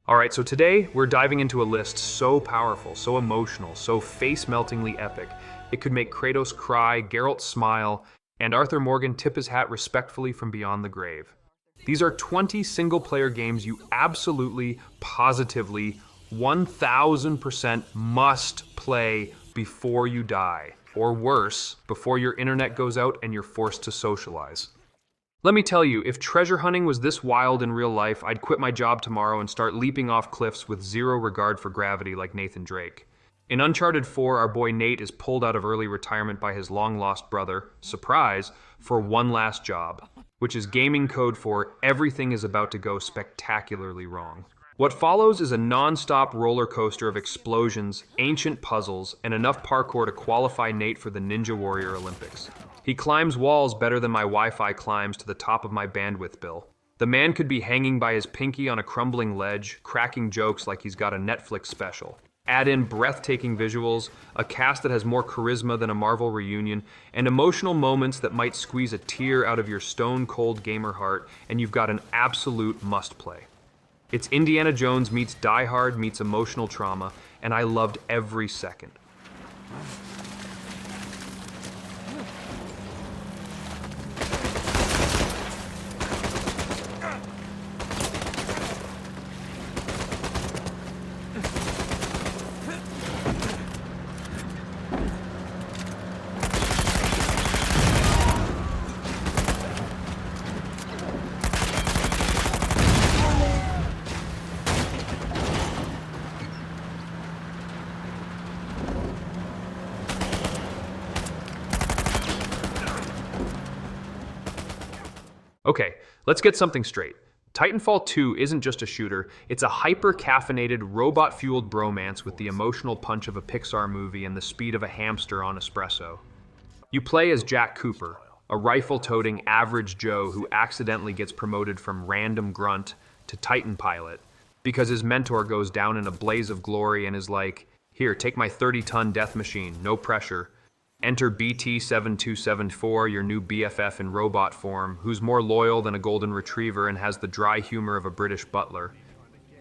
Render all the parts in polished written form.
Alright, so today we're diving into a list so powerful, so emotional, so face-meltingly epic, it could make Kratos cry, Geralt smile, and Arthur Morgan tip his hat respectfully from beyond the grave. These are 20 single-player games you absolutely, positively, 1000% must play before you die. Or worse, before your internet goes out and you're forced to socialize. Let me tell you, if treasure hunting was this wild in real life, I'd quit my job tomorrow and start leaping off cliffs with zero regard for gravity like Nathan Drake. In Uncharted 4, our boy Nate is pulled out of early retirement by his long-lost brother, surprise, for one last job, which is gaming code for everything is about to go spectacularly wrong. What follows is a non-stop roller coaster of explosions, ancient puzzles, and enough parkour to qualify Nate for the Ninja Warrior Olympics. He climbs walls better than my Wi-Fi climbs to the top of my bandwidth bill. The man could be hanging by his pinky on a crumbling ledge, cracking jokes like he's got a Netflix special. Add in breathtaking visuals, a cast that has more charisma than a Marvel reunion, and emotional moments that might squeeze a tear out of your stone-cold gamer heart, and you've got an absolute must-play. It's Indiana Jones meets Die Hard meets emotional trauma, and I loved every second. Okay, let's get something straight. Titanfall 2 isn't just a shooter, it's a hyper-caffeinated, robot-fueled bromance with the emotional punch of a Pixar movie and the speed of a hamster on espresso. You play as Jack Cooper, a rifle-toting average Joe who accidentally gets promoted from random grunt to Titan pilot because his mentor goes down in a blaze of glory and is like, "Here, take my 30-ton death machine, no pressure." Enter BT-7274, your new BFF in robot form, who's more loyal than a golden retriever and has the dry humor of a British butler.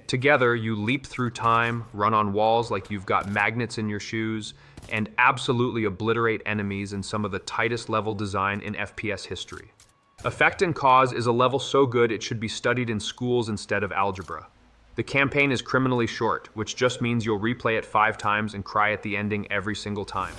Together, you leap through time, run on walls like you've got magnets in your shoes, and absolutely obliterate enemies in some of the tightest level design in FPS history. Effect and Cause is a level so good it should be studied in schools instead of algebra. The campaign is criminally short, which just means you'll replay it 5 times and cry at the ending every single time.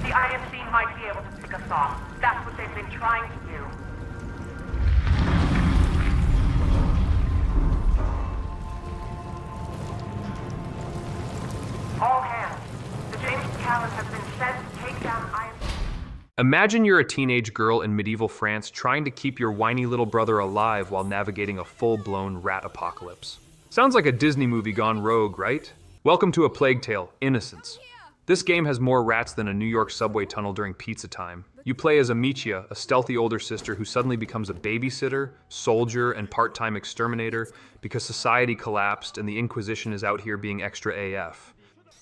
The IFC might be able to pick us off. That's what they've been trying to do. All hands. The James Callan has been sent to take down IFC. Imagine you're a teenage girl in medieval France trying to keep your whiny little brother alive while navigating a full-blown rat apocalypse. Sounds like a Disney movie gone rogue, right? Welcome to A Plague Tale: Innocence. This game has more rats than a New York subway tunnel during pizza time. You play as Amicia, a stealthy older sister who suddenly becomes a babysitter, soldier, and part-time exterminator because society collapsed and the Inquisition is out here being extra AF.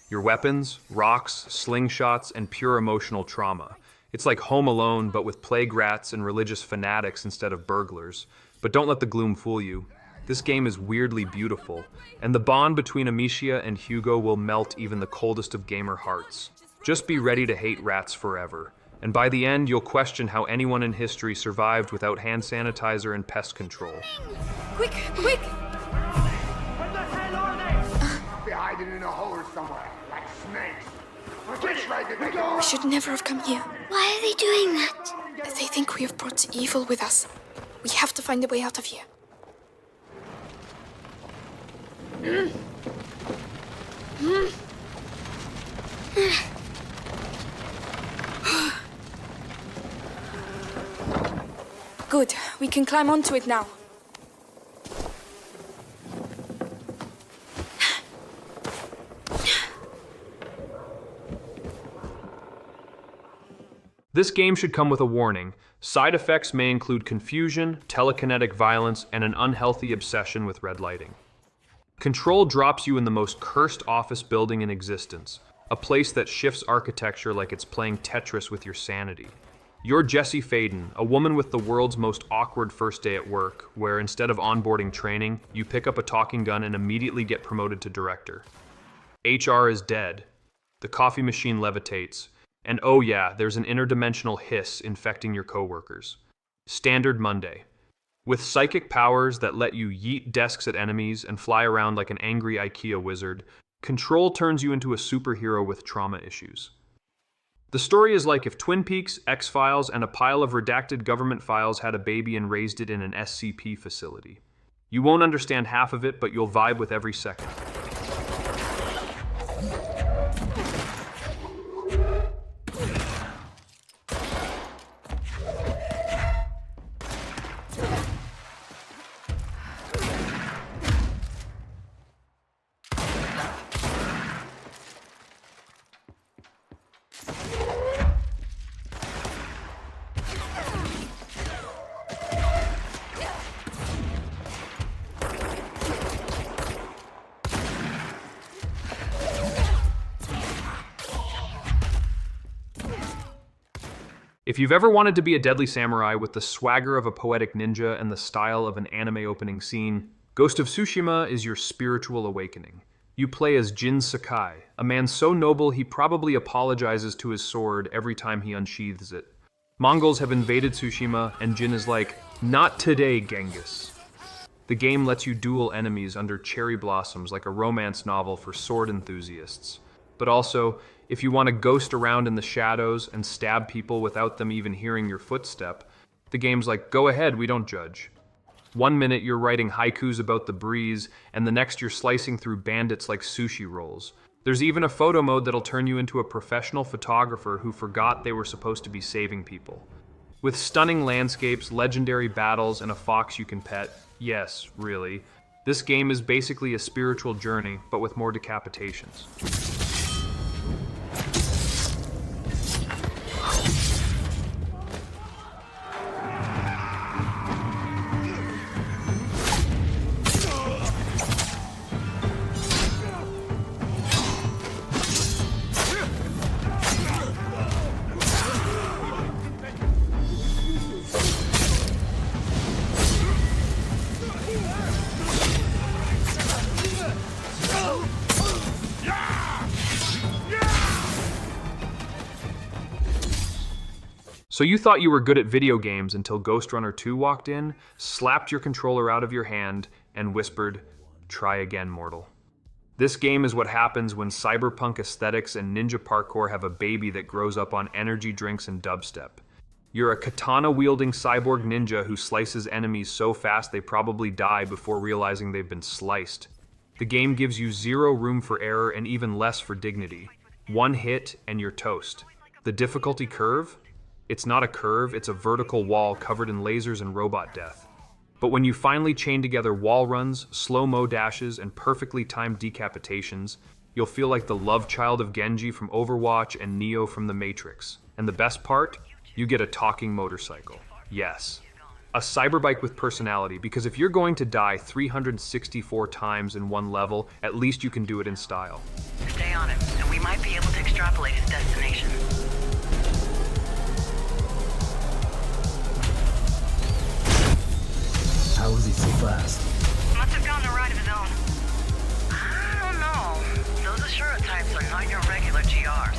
Your weapons, rocks, slingshots, and pure emotional trauma. It's like Home Alone, but with plague rats and religious fanatics instead of burglars. But don't let the gloom fool you. This game is weirdly beautiful, and the bond between Amicia and Hugo will melt even the coldest of gamer hearts. Just be ready to hate rats forever, and by the end you'll question how anyone in history survived without hand sanitizer and pest control. Quick, quick! What the hell are they? They're hiding in a hole somewhere, like snakes. Which way did they go? We should never have come here. Why are they doing that? They think we have brought evil with us. We have to find a way out of here. Good. We can climb onto it now. This game should come with a warning. Side effects may include confusion, telekinetic violence, and an unhealthy obsession with red lighting. Control drops you in the most cursed office building in existence, a place that shifts architecture like it's playing Tetris with your sanity. You're Jessie Faden, a woman with the world's most awkward first day at work, where instead of onboarding training, you pick up a talking gun and immediately get promoted to director. HR is dead. The coffee machine levitates. And oh yeah, there's an interdimensional hiss infecting your coworkers. Standard Monday. With psychic powers that let you yeet desks at enemies and fly around like an angry IKEA wizard, Control turns you into a superhero with trauma issues. The story is like if Twin Peaks, X-Files, and a pile of redacted government files had a baby and raised it in an SCP facility. You won't understand half of it, but you'll vibe with every second. If you've ever wanted to be a deadly samurai with the swagger of a poetic ninja and the style of an anime opening scene, Ghost of Tsushima is your spiritual awakening. You play as Jin Sakai, a man so noble he probably apologizes to his sword every time he unsheathes it. Mongols have invaded Tsushima, and Jin is like, "Not today, Genghis." The game lets you duel enemies under cherry blossoms like a romance novel for sword enthusiasts. But also, if you want to ghost around in the shadows and stab people without them even hearing your footstep, the game's like, go ahead, we don't judge. 1 minute you're writing haikus about the breeze, and the next you're slicing through bandits like sushi rolls. There's even a photo mode that'll turn you into a professional photographer who forgot they were supposed to be saving people. With stunning landscapes, legendary battles, and a fox you can pet, yes, really, this game is basically a spiritual journey, but with more decapitations. So you thought you were good at video games until Ghostrunner 2 walked in, slapped your controller out of your hand, and whispered, "Try again, mortal." This game is what happens when cyberpunk aesthetics and ninja parkour have a baby that grows up on energy drinks and dubstep. You're a katana-wielding cyborg ninja who slices enemies so fast they probably die before realizing they've been sliced. The game gives you zero room for error and even less for dignity. One hit and you're toast. The difficulty curve? It's not a curve, it's a vertical wall covered in lasers and robot death. But when you finally chain together wall runs, slow-mo dashes, and perfectly timed decapitations, you'll feel like the love child of Genji from Overwatch and Neo from The Matrix. And the best part? You get a talking motorcycle. Yes. A cyberbike with personality, because if you're going to die 364 times in one level, at least you can do it in style. Stay on him, and we might be able to extrapolate his destination. How is he so fast? Must have gotten a ride of his own. I don't know. Those Ashura types are not your regular GRs.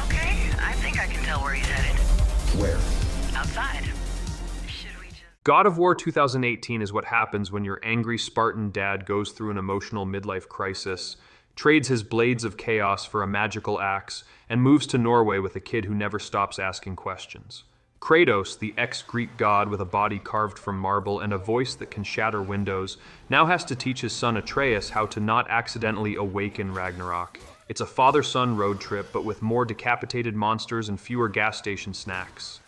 Okay, I think I can tell where he's headed. Where? Outside. Should we just... God of War 2018 is what happens when your angry Spartan dad goes through an emotional midlife crisis, trades his blades of chaos for a magical axe, and moves to Norway with a kid who never stops asking questions. Kratos, the ex-Greek god with a body carved from marble and a voice that can shatter windows, now has to teach his son Atreus how to not accidentally awaken Ragnarok. It's a father-son road trip, but with more decapitated monsters and fewer gas station snacks.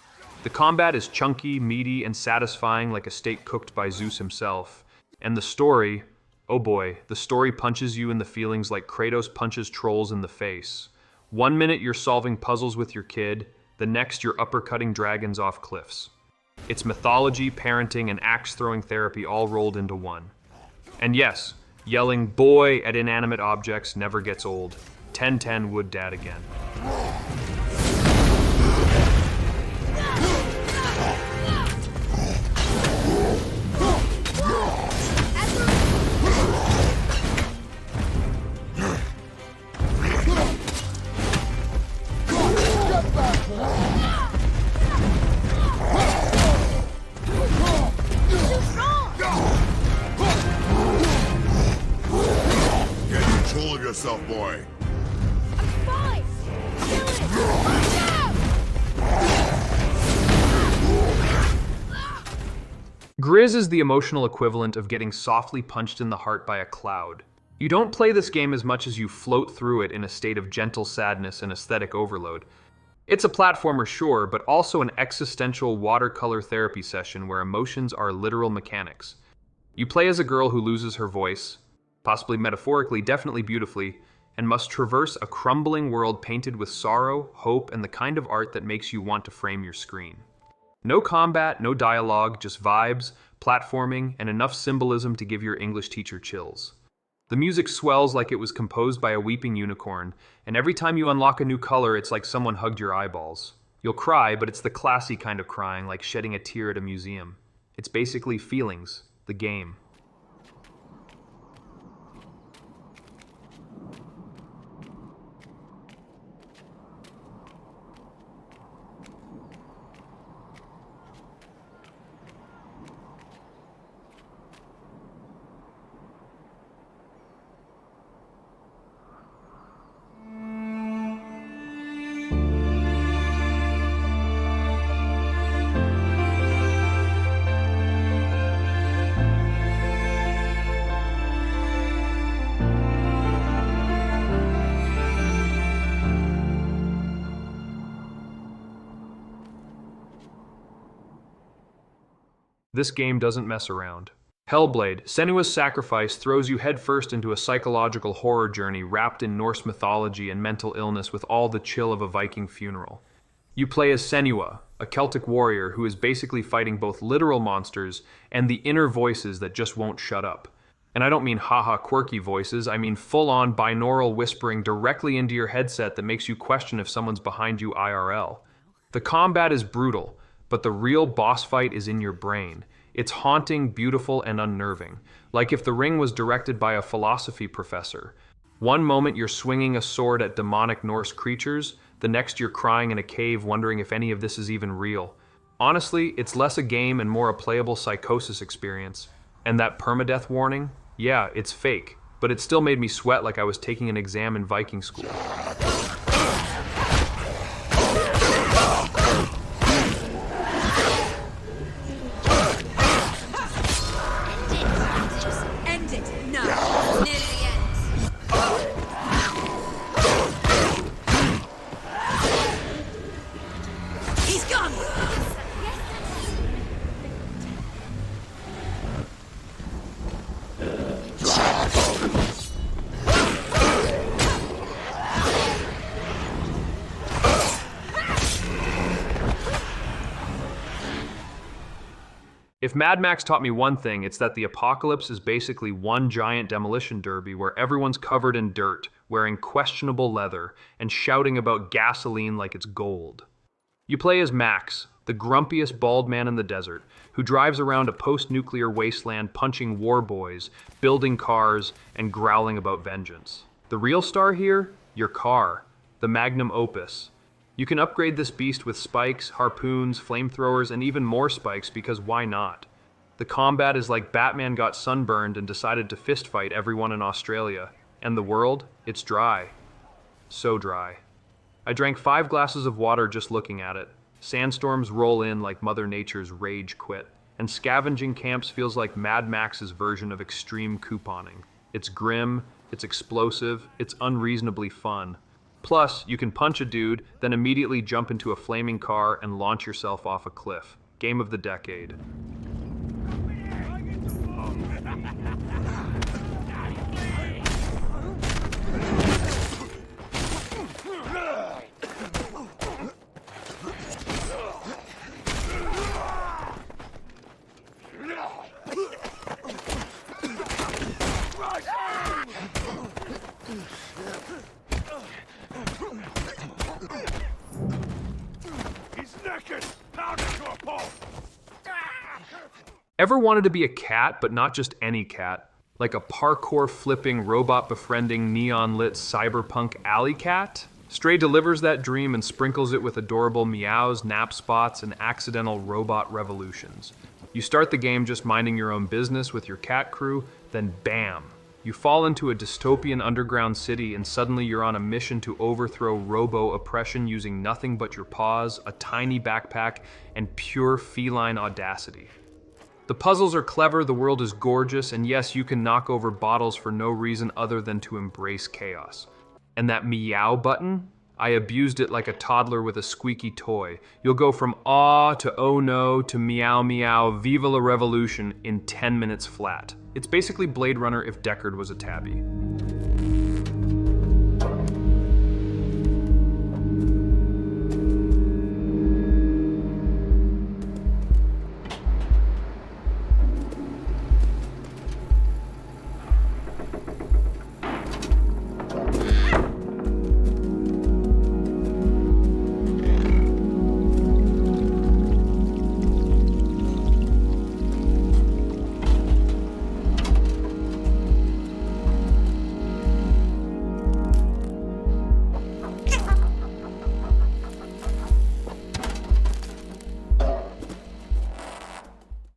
The combat is chunky, meaty, and satisfying like a steak cooked by Zeus himself. And the story, oh boy, the story punches you in the feelings like Kratos punches trolls in the face. 1 minute you're solving puzzles with your kid, the next you're uppercutting dragons off cliffs. It's mythology, parenting, and axe-throwing therapy all rolled into one. And yes, yelling boy at inanimate objects never gets old. 10-10 would dad again. Get control of yourself, boy. Fine! Kill it! Gris is the emotional equivalent of getting softly punched in the heart by a cloud. You don't play this game as much as you float through it in a state of gentle sadness and aesthetic overload. It's a platformer, sure, but also an existential watercolor therapy session where emotions are literal mechanics. You play as a girl who loses her voice, possibly metaphorically, definitely beautifully, and must traverse a crumbling world painted with sorrow, hope, and the kind of art that makes you want to frame your screen. No combat, no dialogue, just vibes, platforming, and enough symbolism to give your English teacher chills. The music swells like it was composed by a weeping unicorn, and every time you unlock a new color, it's like someone hugged your eyeballs. You'll cry, but it's the classy kind of crying, like shedding a tear at a museum. It's basically feelings, the game. This game doesn't mess around. Hellblade, Senua's sacrifice, throws you headfirst into a psychological horror journey wrapped in Norse mythology and mental illness with all the chill of a Viking funeral. You play as Senua, a Celtic warrior who is basically fighting both literal monsters and the inner voices that just won't shut up. And I don't mean haha quirky voices, I mean full-on binaural whispering directly into your headset that makes you question if someone's behind you IRL. The combat is brutal, but the real boss fight is in your brain. It's haunting, beautiful, and unnerving, like if The Ring was directed by a philosophy professor. One moment you're swinging a sword at demonic Norse creatures, the next you're crying in a cave wondering if any of this is even real. Honestly, it's less a game and more a playable psychosis experience. And that permadeath warning? Yeah, it's fake, but it still made me sweat like I was taking an exam in Viking school. If Mad Max taught me one thing, it's that the apocalypse is basically one giant demolition derby where everyone's covered in dirt, wearing questionable leather, and shouting about gasoline like it's gold. You play as Max, the grumpiest bald man in the desert, who drives around a post-nuclear wasteland punching war boys, building cars, and growling about vengeance. The real star here? Your car, the magnum opus. You can upgrade this beast with spikes, harpoons, flamethrowers, and even more spikes because why not? The combat is like Batman got sunburned and decided to fistfight everyone in Australia. And the world? It's dry. So dry. I drank 5 glasses of water just looking at it. Sandstorms roll in like Mother Nature's rage quit. And scavenging camps feels like Mad Max's version of extreme couponing. It's grim, it's explosive, it's unreasonably fun. Plus, you can punch a dude, then immediately jump into a flaming car and launch yourself off a cliff. Game of the decade. Ever wanted to be a cat, but not just any cat? Like a parkour flipping, robot befriending, neon lit cyberpunk alley cat? Stray delivers that dream and sprinkles it with adorable meows, nap spots, and accidental robot revolutions. You start the game just minding your own business with your cat crew, then bam! You fall into a dystopian underground city and suddenly you're on a mission to overthrow robo-oppression using nothing but your paws, a tiny backpack, and pure feline audacity. The puzzles are clever, the world is gorgeous, and yes, you can knock over bottles for no reason other than to embrace chaos. And that meow button? I abused it like a toddler with a squeaky toy. You'll go from aw to oh no to meow meow, viva la revolution in 10 minutes flat. It's basically Blade Runner if Deckard was a tabby.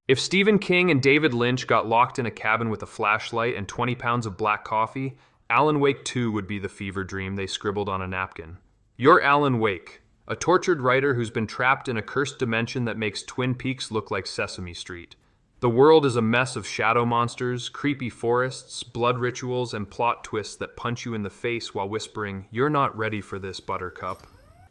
If Stephen King and David Lynch got locked in a cabin with a flashlight and 20 pounds of black coffee, Alan Wake 2 would be the fever dream they scribbled on a napkin. You're Alan Wake, a tortured writer who's been trapped in a cursed dimension that makes Twin Peaks look like Sesame Street. The world is a mess of shadow monsters, creepy forests, blood rituals, and plot twists that punch you in the face while whispering, "You're not ready for this, Buttercup."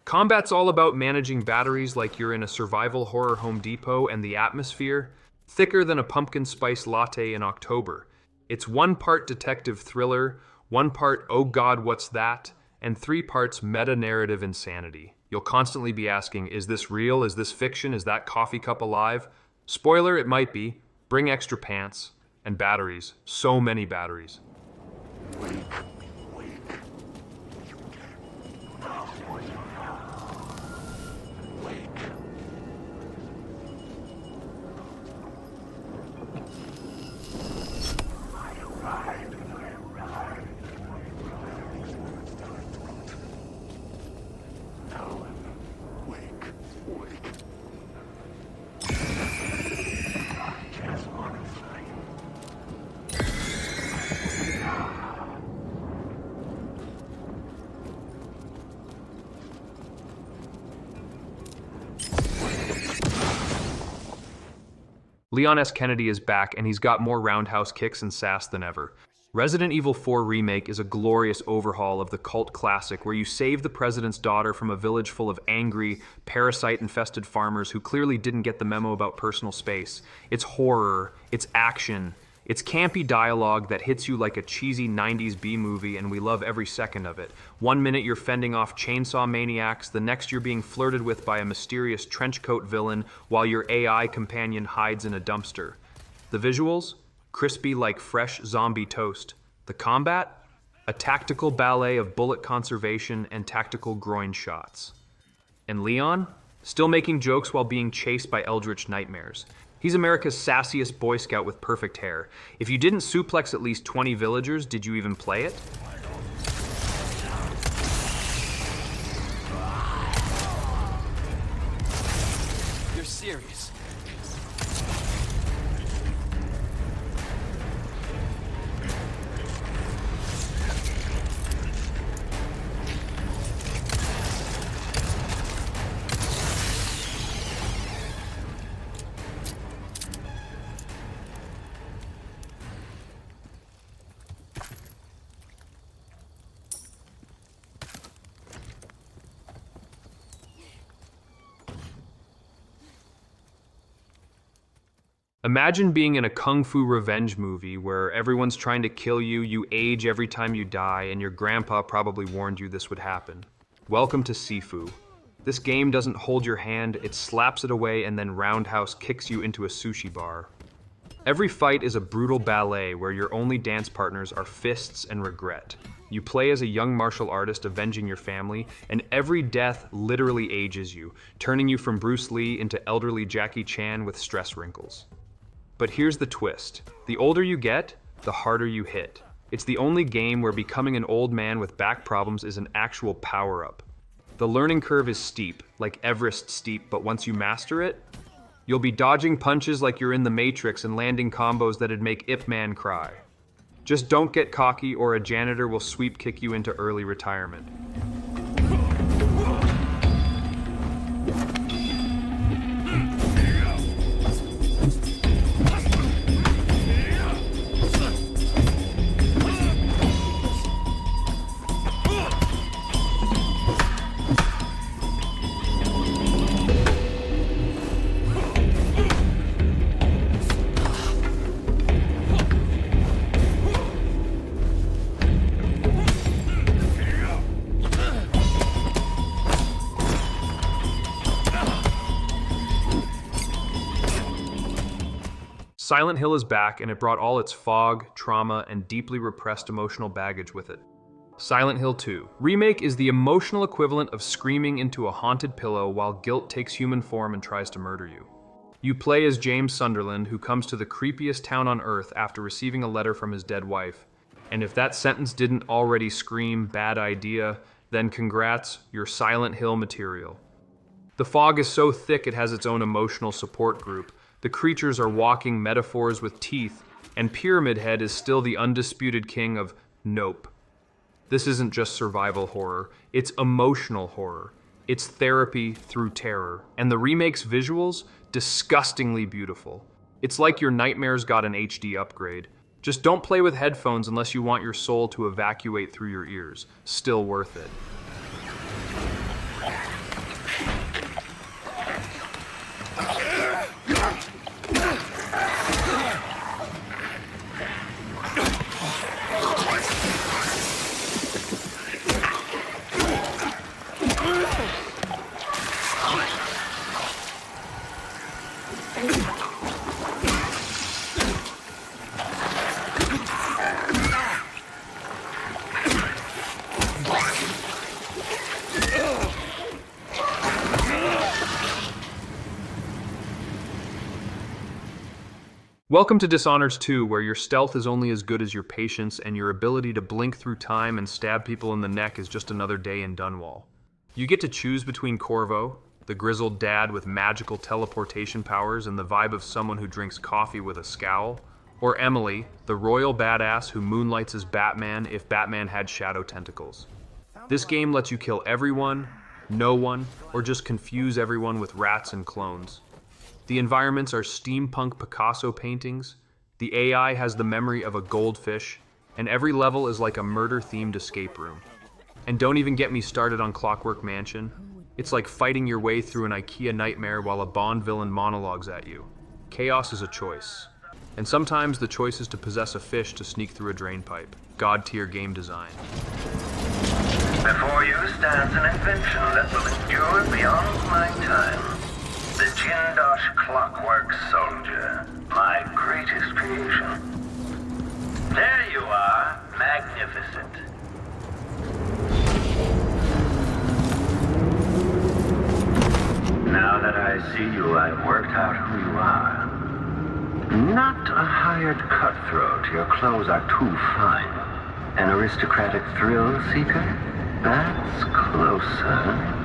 Combat's all about managing batteries like you're in a survival horror Home Depot, and the atmosphere, thicker than a pumpkin spice latte in October. It's 1 part detective thriller, 1 part oh god what's that, and 3 parts meta-narrative insanity. You'll constantly be asking, is this real, is this fiction, is that coffee cup alive? Spoiler, it might be. Bring extra pants. And batteries. So many batteries. Leon S. Kennedy is back, and he's got more roundhouse kicks and sass than ever. Resident Evil 4 Remake is a glorious overhaul of the cult classic where you save the president's daughter from a village full of angry, parasite-infested farmers who clearly didn't get the memo about personal space. It's horror, it's action, it's campy dialogue that hits you like a cheesy 90s B-movie, and we love every second of it. 1 minute you're fending off chainsaw maniacs, the next you're being flirted with by a mysterious trenchcoat villain while your AI companion hides in a dumpster. The visuals? Crispy like fresh zombie toast. The combat? A tactical ballet of bullet conservation and tactical groin shots. And Leon? Still making jokes while being chased by eldritch nightmares. He's America's sassiest Boy Scout with perfect hair. If you didn't suplex at least 20 villagers, did you even play it? You're serious. Imagine being in a kung fu revenge movie where everyone's trying to kill you, you age every time you die, and your grandpa probably warned you this would happen. Welcome to Sifu. This game doesn't hold your hand, it slaps it away and then roundhouse kicks you into a sushi bar. Every fight is a brutal ballet where your only dance partners are fists and regret. You play as a young martial artist avenging your family, and every death literally ages you, turning you from Bruce Lee into elderly Jackie Chan with stress wrinkles. But here's the twist. The older you get, the harder you hit. It's the only game where becoming an old man with back problems is an actual power-up. The learning curve is steep, like Everest steep, but once you master it, you'll be dodging punches like you're in the Matrix and landing combos that'd make Ip Man cry. Just don't get cocky or a janitor will sweep kick you into early retirement. Silent Hill is back, and it brought all its fog, trauma, and deeply repressed emotional baggage with it. Silent Hill 2. Remake is the emotional equivalent of screaming into a haunted pillow while guilt takes human form and tries to murder you. You play as James Sunderland, who comes to the creepiest town on Earth after receiving a letter from his dead wife. And if that sentence didn't already scream bad idea, then congrats, you're Silent Hill material. The fog is so thick it has its own emotional support group. The creatures are walking metaphors with teeth, and Pyramid Head is still the undisputed king of nope. This isn't just survival horror, it's emotional horror. It's therapy through terror, and the remake's visuals, disgustingly beautiful. It's like your nightmares got an HD upgrade. Just don't play with headphones unless you want your soul to evacuate through your ears. Still worth it. Welcome to Dishonored 2, where your stealth is only as good as your patience, and your ability to blink through time and stab people in the neck is just another day in Dunwall. You get to choose between Corvo, the grizzled dad with magical teleportation powers and the vibe of someone who drinks coffee with a scowl, or Emily, the royal badass who moonlights as Batman if Batman had shadow tentacles. This game lets you kill everyone, no one, or just confuse everyone with rats and clones. The environments are steampunk Picasso paintings, the AI has the memory of a goldfish, and every level is like a murder-themed escape room. And don't even get me started on Clockwork Mansion. It's like fighting your way through an IKEA nightmare while a Bond villain monologues at you. Chaos is a choice. And sometimes the choice is to possess a fish to sneak through a drainpipe. God-tier game design. Before you stands an invention that will endure beyond my time. The Jindosh Clockwork Soldier, my greatest creation. There you are, magnificent. Now that I see you, I've worked out who you are. Not a hired cutthroat, your clothes are too fine. An aristocratic thrill seeker? That's closer.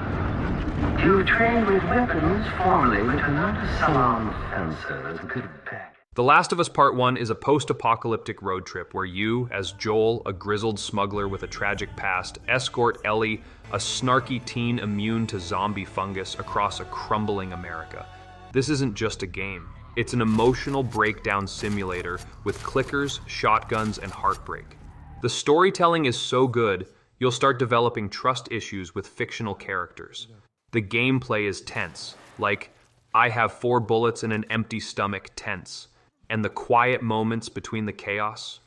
You trained with weapons formerly, but not salon fencers could back. The Last of Us Part 1 is a post-apocalyptic road trip where you, as Joel, a grizzled smuggler with a tragic past, escort Ellie, a snarky teen immune to zombie fungus, across a crumbling America. This isn't just a game. It's an emotional breakdown simulator with clickers, shotguns, and heartbreak. The storytelling is so good, you'll start developing trust issues with fictional characters. The gameplay is tense, like, I have 4 bullets and an empty stomach tense, and the quiet moments between the chaos,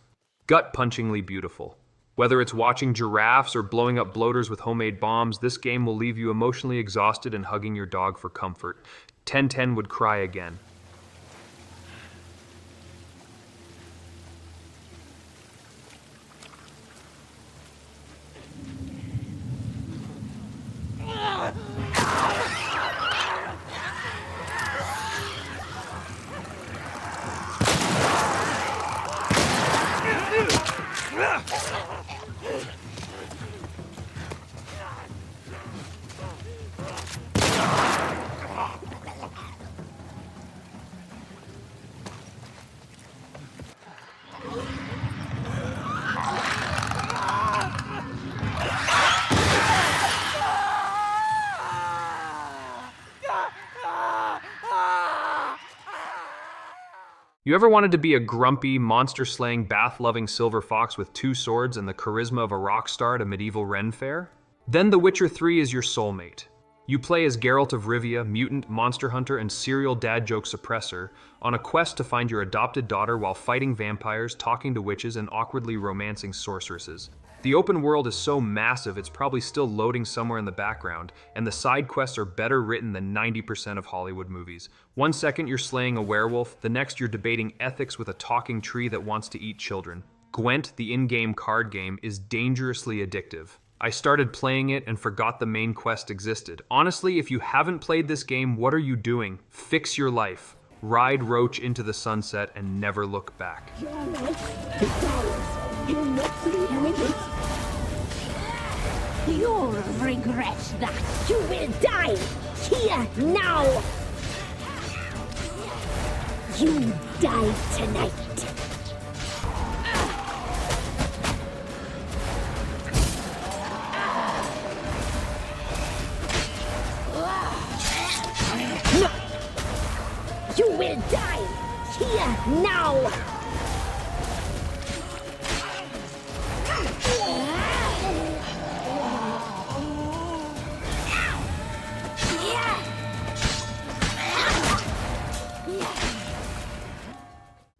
gut-punchingly beautiful. Whether it's watching giraffes or blowing up bloaters with homemade bombs, this game will leave you emotionally exhausted and hugging your dog for comfort. 1010 would cry again. You ever wanted to be a grumpy, monster-slaying, bath-loving silver fox with 2 swords and the charisma of a rock star at a medieval Ren fair? Then The Witcher 3 is your soulmate. You play as Geralt of Rivia, mutant, monster hunter, and serial dad joke suppressor, on a quest to find your adopted daughter while fighting vampires, talking to witches, and awkwardly romancing sorceresses. The open world is so massive it's probably still loading somewhere in the background, and the side quests are better written than 90% of Hollywood movies. One second you're slaying a werewolf, the next you're debating ethics with a talking tree that wants to eat children. Gwent, the in-game card game, is dangerously addictive. I started playing it and forgot the main quest existed. Honestly, if you haven't played this game, what are you doing? Fix your life. Ride Roach into the sunset and never look back. You'll regret that. You will die here now. You die tonight. No. You will die here now.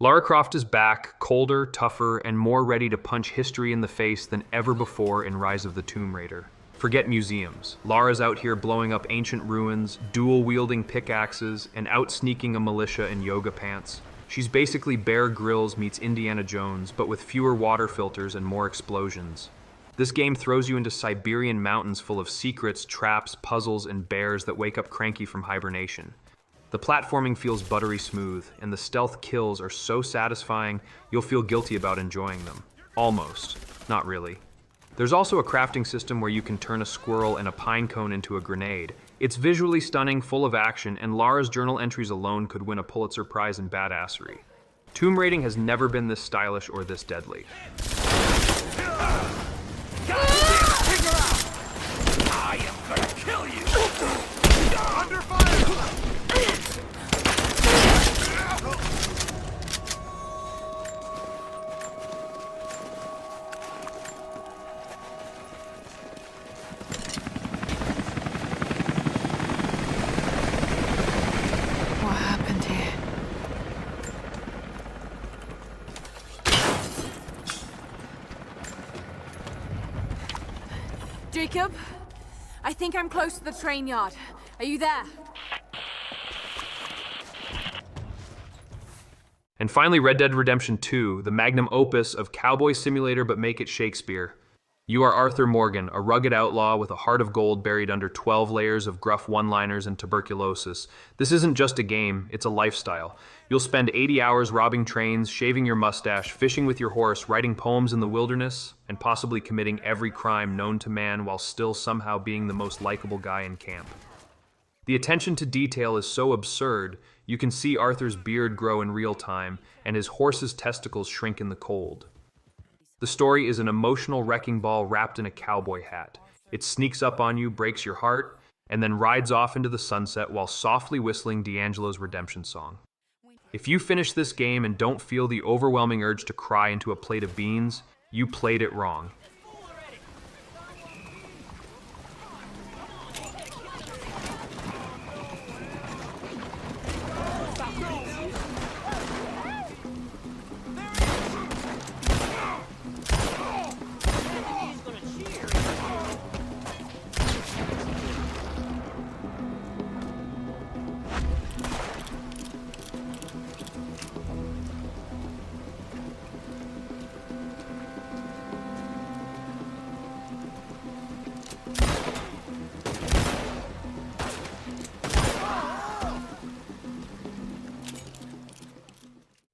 Lara Croft is back, colder, tougher, and more ready to punch history in the face than ever before in Rise of the Tomb Raider. Forget museums. Lara's out here blowing up ancient ruins, dual-wielding pickaxes, and out-sneaking a militia in yoga pants. She's basically Bear Grylls meets Indiana Jones, but with fewer water filters and more explosions. This game throws you into Siberian mountains full of secrets, traps, puzzles, and bears that wake up cranky from hibernation. The platforming feels buttery smooth, and the stealth kills are so satisfying you'll feel guilty about enjoying them. Almost. Not really. There's also a crafting system where you can turn a squirrel and a pine cone into a grenade. It's visually stunning, full of action, and Lara's journal entries alone could win a Pulitzer Prize in badassery. Tomb raiding has never been this stylish or this deadly. I am gonna kill you! Under fire! What happened here? Jacob, I think I'm close to the train yard. Are you there? And finally, Red Dead Redemption 2, the magnum opus of cowboy simulator but make it Shakespeare. You are Arthur Morgan, a rugged outlaw with a heart of gold buried under 12 layers of gruff one-liners and tuberculosis. This isn't just a game, it's a lifestyle. You'll spend 80 hours robbing trains, shaving your mustache, fishing with your horse, writing poems in the wilderness, and possibly committing every crime known to man while still somehow being the most likable guy in camp. The attention to detail is so absurd, you can see Arthur's beard grow in real time, and his horse's testicles shrink in the cold. The story is an emotional wrecking ball wrapped in a cowboy hat. It sneaks up on you, breaks your heart, and then rides off into the sunset while softly whistling D'Angelo's redemption song. If you finish this game and don't feel the overwhelming urge to cry into a plate of beans, you played it wrong.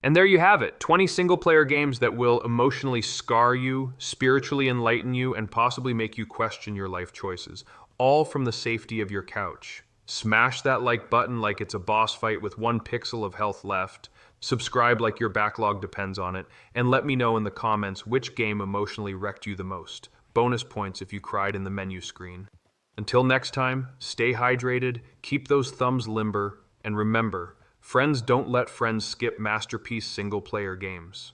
And there you have it, 20 single-player games that will emotionally scar you, spiritually enlighten you, and possibly make you question your life choices, all from the safety of your couch. Smash that like button like it's a boss fight with 1 pixel of health left, subscribe like your backlog depends on it, and let me know in the comments which game emotionally wrecked you the most. Bonus points if you cried in the menu screen. Until next time, stay hydrated, keep those thumbs limber, and remember, friends don't let friends skip masterpiece single-player games.